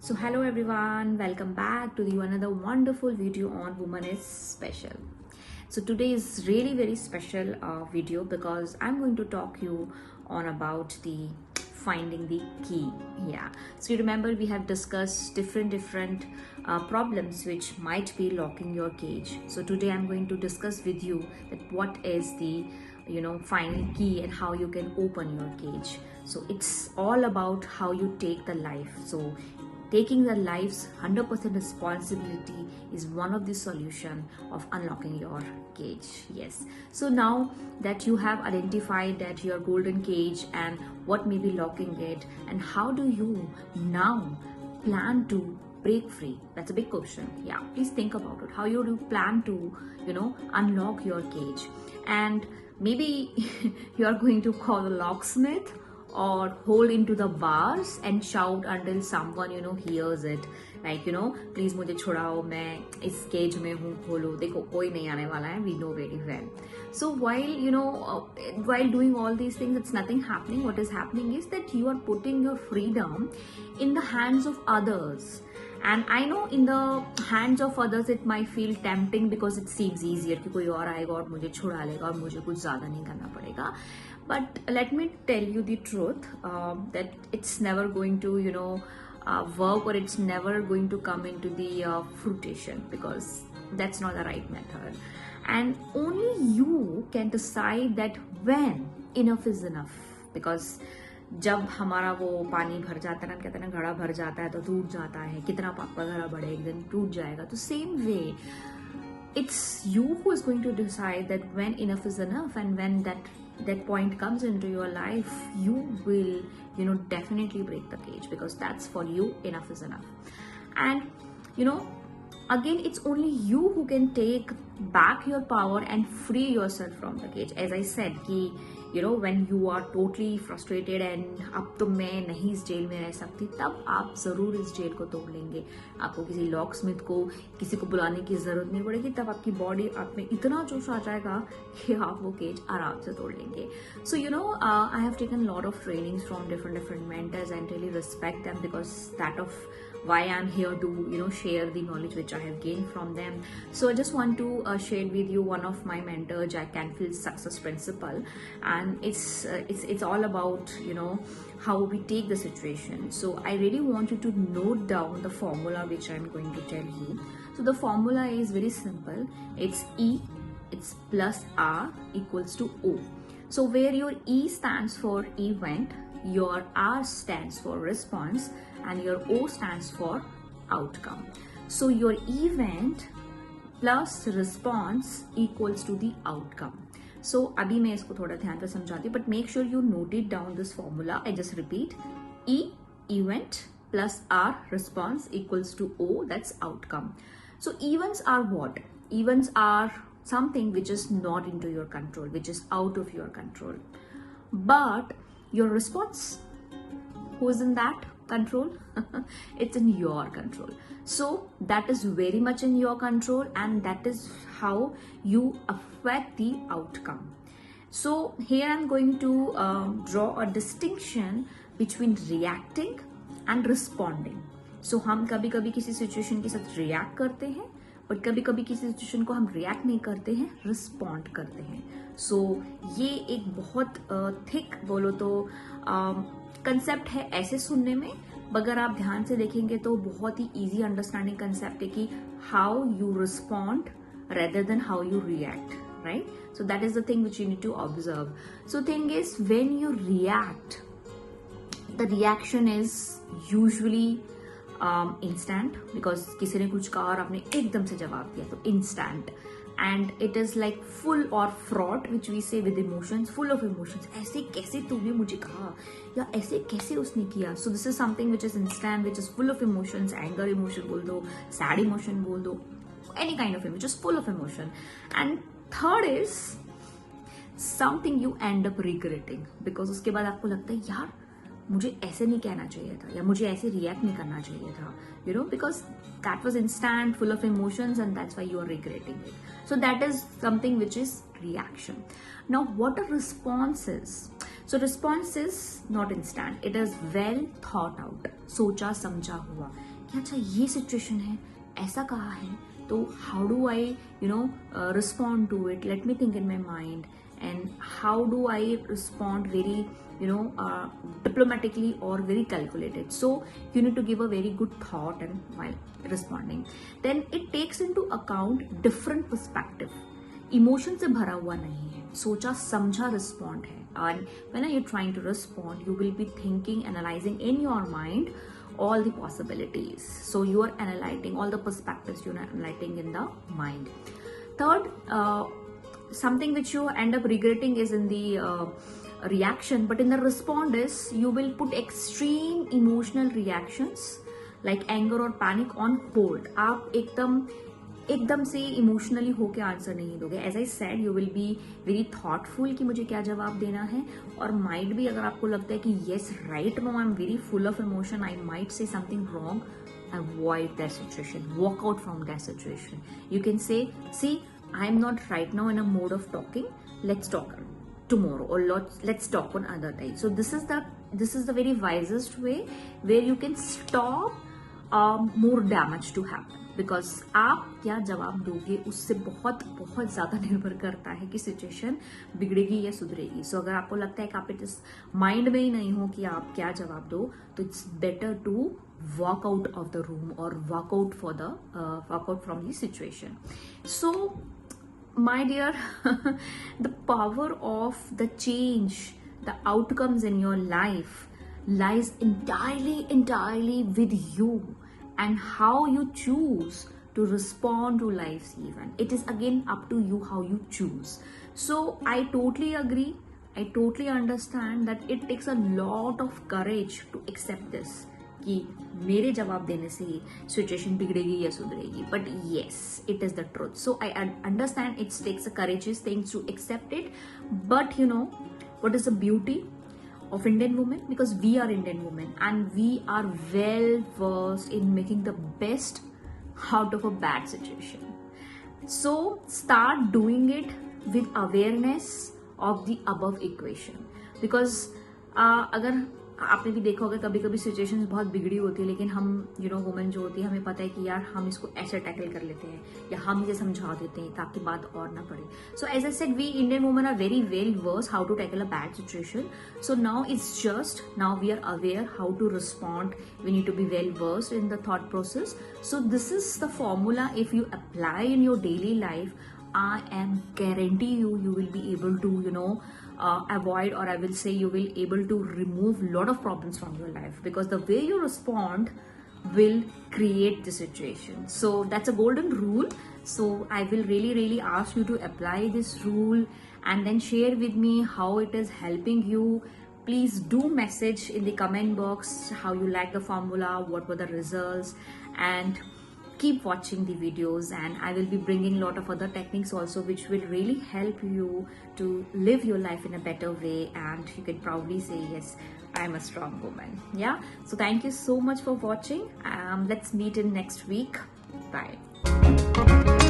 So hello everyone, welcome back to the another wonderful video on Woman is Special. So today is really very special video because I'm going to talk you on about the finding the key. Yeah, so you remember we have discussed different problems which might be locking your cage. So today I'm going to discuss with you that what is the final key and how you can open your cage. So it's all about how you take the life. So taking the life's 100% responsibility is one of the solution of unlocking your cage. Yes, so now that you have identified that your golden cage and what may be locking it, and how do you now plan to break free? That's a big question. Yeah, please think about it. How you do plan to unlock your cage? And maybe you are going to call a locksmith or hold into the bars and shout until someone hears it, like please मुझे छुड़ाओ, मैं इस cage में हूँ, खोलो, देखो कोई नहीं आने वाला है. We know very well. So while doing all these things, it's nothing happening. What is happening is that you are putting your freedom in the hands of others. And I know in the hands of others it might feel tempting because it seems easier कि कोई और आएगा और मुझे छुड़ा लेगा और मुझे कुछ ज़्यादा नहीं करना पड़ेगा. But let me tell you the truth, that it's never going to work, or it's never going to come into the fruition, because that's not the right method. And only you can decide that when enough is enough. Because जब हमारा वो पानी भर जाता है ना, कहते हैं ना घड़ा भर जाता है तो टूट जाता है, कितना पापा घड़ा बढ़े एक दिन टूट जाएगा. तो same way, it's you who is going to decide that when enough is enough, and when that point comes into your life, you will definitely break the cage, because that's for you enough is enough. And again, it's only you who can take back your power and free yourself from the cage. As I said कि when you are totally frustrated and अब तो मैं नहीं इस jail में रह सकती, तब आप ज़रूर इस जेल को तोड़ लेंगे. आपको किसी लॉकस्मिथ को, किसी को बुलाने की ज़रूरत नहीं पड़ेगी. तब आपकी बॉडी, आप में इतना जोश आ जाएगा कि आप वो केज आराम से तोड़ लेंगे. So I have taken a lot of trainings from different mentors and really respect them, because that of why I'm here to share the knowledge which I have gained from them. So I just want to share with you one of my mentors, Jack Canfield's success principle, and it's all about how we take the situation. So I really want you to note down the formula which I'm going to tell you. So the formula is very simple. It's it's plus R equals to O. So where your E stands for event, your R stands for response, and your O stands for outcome. So your event plus response equals to the outcome. So अभी मैं इसको थोड़ा ध्यान से समझाती हूँ, but make sure you note it down, this formula. I just repeat: E event plus R response equals to O, that's outcome. So events are what? Events are something which is not into your control, which is out of your control. But your response, who is in that control? It's in your control. So that is very much in your control, and that is how you affect the outcome. So here I'm going to draw a distinction between reacting and responding. So हम कभी कभी किसी situation के साथ react करते हैं, but कभी कभी किसी सिचुएशन को हम रिएक्ट नहीं करते हैं, रिस्पॉन्ड करते हैं. सो ये एक बहुत थिक बोलो तो कंसेप्ट है ऐसे सुनने में, अगर आप ध्यान से देखेंगे तो बहुत ही इजी अंडरस्टैंडिंग कंसेप्ट है कि how you respond rather than how you react, right? So that is the thing which you need to observe. So thing is, when you react, the reaction is usually instant, because किसी ने कुछ कहा और आपने एकदम से जवाब दिया, तो instant. And it is like full or fraught, which we say with emotions, full of emotions. ऐसे कैसे तूने मुझे कहा, या ऐसे कैसे उसने किया. So this is something which is instant, which is full of emotions. Anger emotion बोल दो, sad emotion बोल दो, any kind of emotion, just full of emotion. And third is something you end up regretting, because उसके बाद आपको लगता है यार मुझे ऐसे नहीं कहना चाहिए था, या मुझे ऐसे रिएक्ट नहीं करना चाहिए था, because that was instant, full of emotions, and that's why you are regretting it. So that is something which is reaction. Now what a response is? So response is not instant, it is well thought out, सोचा समझा हुआ. कि अच्छा ये situation है, ऐसा कहा है, तो how do I respond to it. Let me think in my mind, and how do I respond very diplomatically or very calculated. So you need to give a very good thought and while responding. Then it takes into account different perspective. Emotion से भरा हुआ नहीं है, सोचा समझा respond है. And when you're trying to respond, you will be thinking, analyzing in your mind all the possibilities. So you are analyzing all the perspectives, you're analyzing in the mind. Third, something which you end up regretting is in the reaction, but in the response is you will put extreme emotional reactions like anger or panic on hold. आप एकदम से emotionally होके answer नहीं दोगे. As I said, you will be very thoughtful कि मुझे क्या जवाब देना है, और माइट भी अगर आपको लगता है कि yes right mom, I am very full of emotion, I might say something wrong, avoid that situation, walk out from that situation. You can say, see, I am not right now in a mode of talking, let's talk tomorrow, or let's talk on other day. So this is the very wisest way where you can stop more damage to happen, because आप क्या जवाब दोगे उससे बहुत बहुत ज़्यादा निर्भर करता है कि सिचुएशन बिगड़ेगी या सुधरेगी. सो अगर आपको लगता है कि आप इस माइंड में ही नहीं हो कि आप क्या जवाब दो, तो it's better to walk out of the room or walk out from the situation. So my dear, the power of the change, the outcomes in your life lies entirely with you, and how you choose to respond to life's event. It is again up to you how you choose. So I totally agree, I totally understand that it takes a lot of courage to accept this, कि मेरे जवाब देने से situation बिगड़ेगी या सुधरेगी. But yes, it is the truth. So I understand it's takes a courageous things to accept it, but you know what is the beauty of Indian women, because we are Indian women and we are well versed in making the best out of a bad situation. So start doing it with awareness of the above equation, because अगर आपने भी देखा होगा कभी कभी situations बहुत बिगड़ी होती है, लेकिन हम वुमेन जो होती है, हमें पता है कि यार हम इसको ऐसे टैकल कर लेते हैं या हम इसे समझा देते हैं ताकि बात और ना पड़े. So as I said, we Indian women are very well versed how to tackle a bad situation. So now it's just, now we are aware how to respond. We need to be well versed in the thought process. So this is the formula. If you apply in your daily life, I am guarantee you will be able to avoid, or I will say you will able to remove lot of problems from your life, because the way you respond will create the situation. So that's a golden rule. So I will really ask you to apply this rule and then share with me how it is helping you. Please do message in the comment box how you like the formula, what were the results, and keep watching the videos, and I will be bringing a lot of other techniques also which will really help you to live your life in a better way, and you can proudly say, yes, I am a strong woman. Yeah, so thank you so much for watching. Let's meet in next week. Bye.